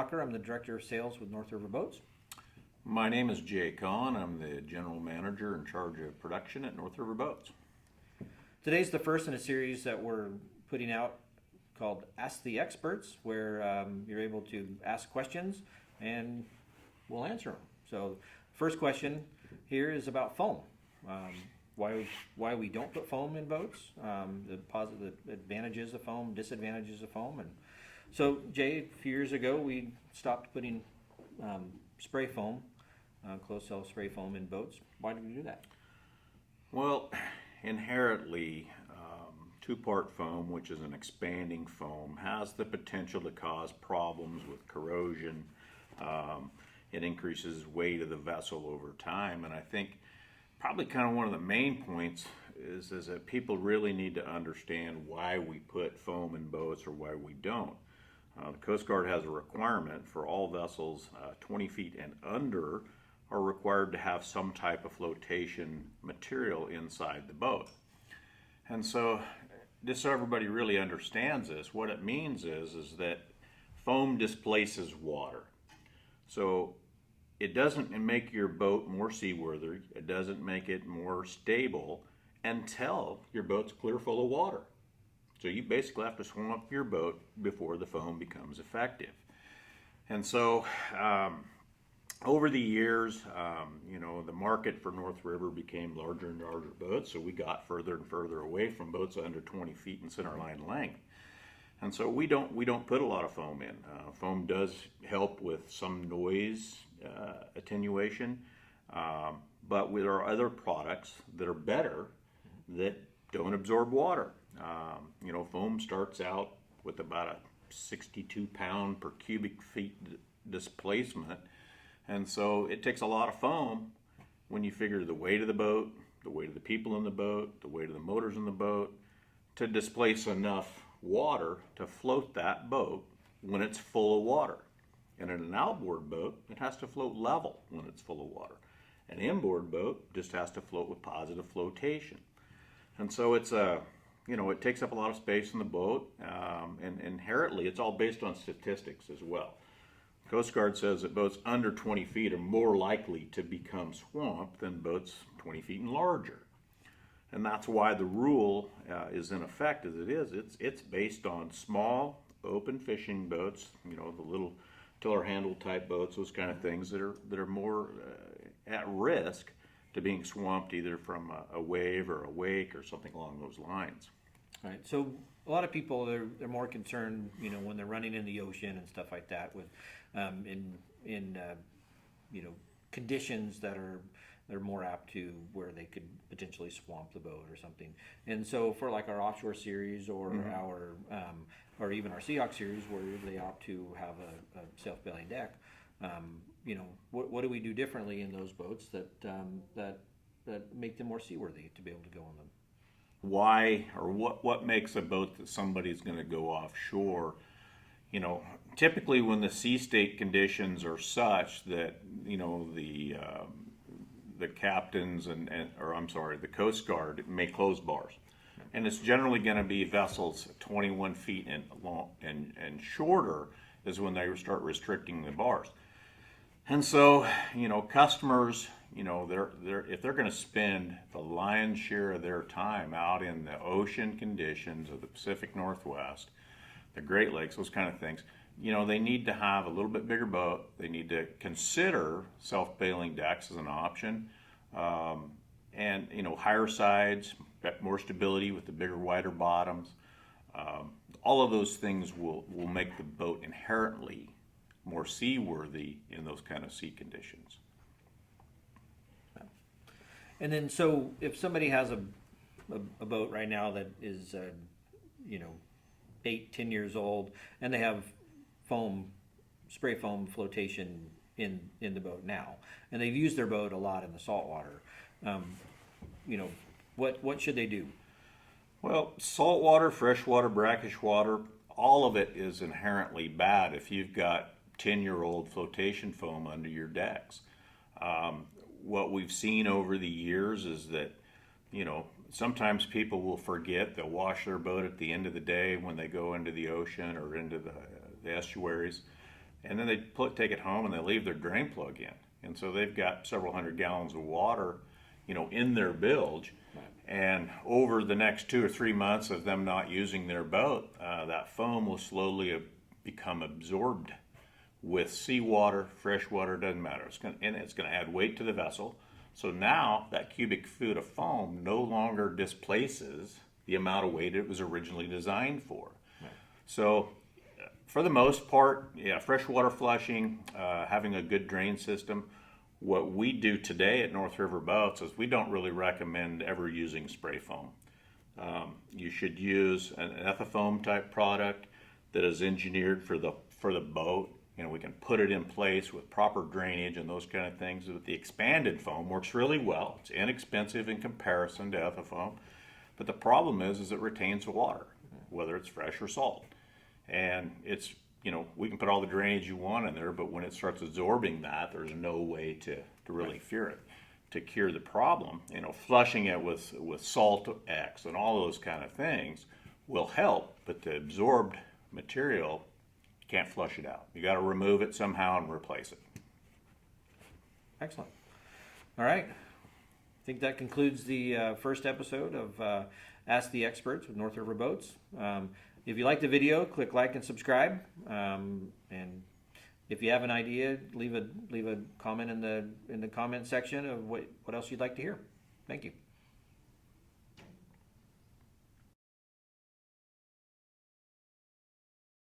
Blocher. I'm the Director of Sales with North River Boats. My name is Jay Conn. I'm the General Manager in charge of production at North River Boats. Today's the first in a series that we're putting out called Ask the Experts, where you're able to ask questions and we'll answer them. So, first question here is about foam. Why we don't put foam in boats, the positive advantages of foam, disadvantages of foam. And so, Jay, a few years ago, we stopped putting spray foam, closed cell spray foam in boats. Why did we do that? Well, inherently, two-part foam, which is an expanding foam, has the potential to cause problems with corrosion. It increases weight of the vessel over time, and I think probably kind of one of the main points is that people really need to understand why we put foam in boats or why we don't. The Coast Guard has a requirement for all vessels 20 feet and under are required to have some type of flotation material inside the boat. And so, just so everybody really understands this, what it means is that foam displaces water. So it doesn't make your boat more seaworthy, it doesn't make it more stable until your boat's clear full of water. So you basically have to swamp your boat before the foam becomes effective. And so over the years, the market for North River became larger and larger boats, so we got further and further away from boats under 20 feet in centerline length. And so we don't put a lot of foam in. Foam does help with some noise attenuation, but there are other products that are better that don't absorb water. Foam starts out with about a 62 pound per cubic feet displacement, and so it takes a lot of foam when you figure the weight of the boat, the weight of the people in the boat, the weight of the motors in the boat, to displace enough water to float that boat when it's full of water. And in an outboard boat, it has to float level when it's full of water. An inboard boat just has to float with positive flotation. And so it takes up a lot of space in the boat, and inherently it's all based on statistics as well. Coast Guard says that boats under 20 feet are more likely to become swamped than boats 20 feet and larger. And that's why the rule is in effect as it is. It's based on small, open fishing boats, the little tiller handle type boats, those kind of things that are more at risk to being swamped either from a wave or a wake or something along those lines. Right. So a lot of people they're more concerned, when they're running in the ocean and stuff like that, with conditions that are more apt to where they could potentially swamp the boat or something. And so for like our offshore series or our or even our Seahawk series where they opt to have a self-bailing deck, what do we do differently in those boats that make them more seaworthy to be able to go on them? Why or what makes a boat that somebody's going to go offshore? Typically when the sea state conditions are such that the captains the Coast Guard may close bars, and it's generally going to be vessels 21 feet and long and shorter is when they start restricting the bars. And so customers, if they're going to spend the lion's share of their time out in the ocean conditions of the Pacific Northwest, the Great Lakes, those kind of things, they need to have a little bit bigger boat. They need to consider self-bailing decks as an option, and higher sides, more stability with the bigger, wider bottoms. All of those things will make the boat inherently more seaworthy in those kind of sea conditions. And then, so if somebody has a boat right now that is 8-10 years old, and they have spray foam flotation in the boat now, and they've used their boat a lot in the saltwater, what should they do? Well, saltwater, freshwater, brackish water, all of it is inherently bad if you've got 10-year-old flotation foam under your decks. What we've seen over the years is that, sometimes people will forget, they'll wash their boat at the end of the day when they go into the ocean or into the estuaries, and then they take it home and they leave their drain plug in. And so they've got several hundred gallons of water, in their bilge. And over the next 2 or 3 months of them not using their boat, that foam will slowly become absorbed with seawater, fresh water, doesn't matter. It's going to add weight to the vessel. So now that cubic foot of foam no longer displaces the amount of weight it was originally designed for. Right. So for the most part, yeah, freshwater flushing, having a good drain system. What we do today at North River Boats is we don't really recommend ever using spray foam. You should use an ethafoam type product that is engineered for the boat. We can put it in place with proper drainage and those kind of things. With the expanded foam, works really well. It's inexpensive in comparison to ethafoam, but the problem is it retains water, whether it's fresh or salt. And it's, we can put all the drainage you want in there, but when it starts absorbing that, there's no way to really cure the problem. Flushing it with Salt X and all those kind of things will help, but the absorbed material, you can't flush it out. You got to remove it somehow and replace it. Excellent. All right. I think that concludes the first episode of Ask the Experts with North River Boats. If you like the video, click like and subscribe. And if you have an idea, leave a comment in the comment section of what else you'd like to hear. Thank you.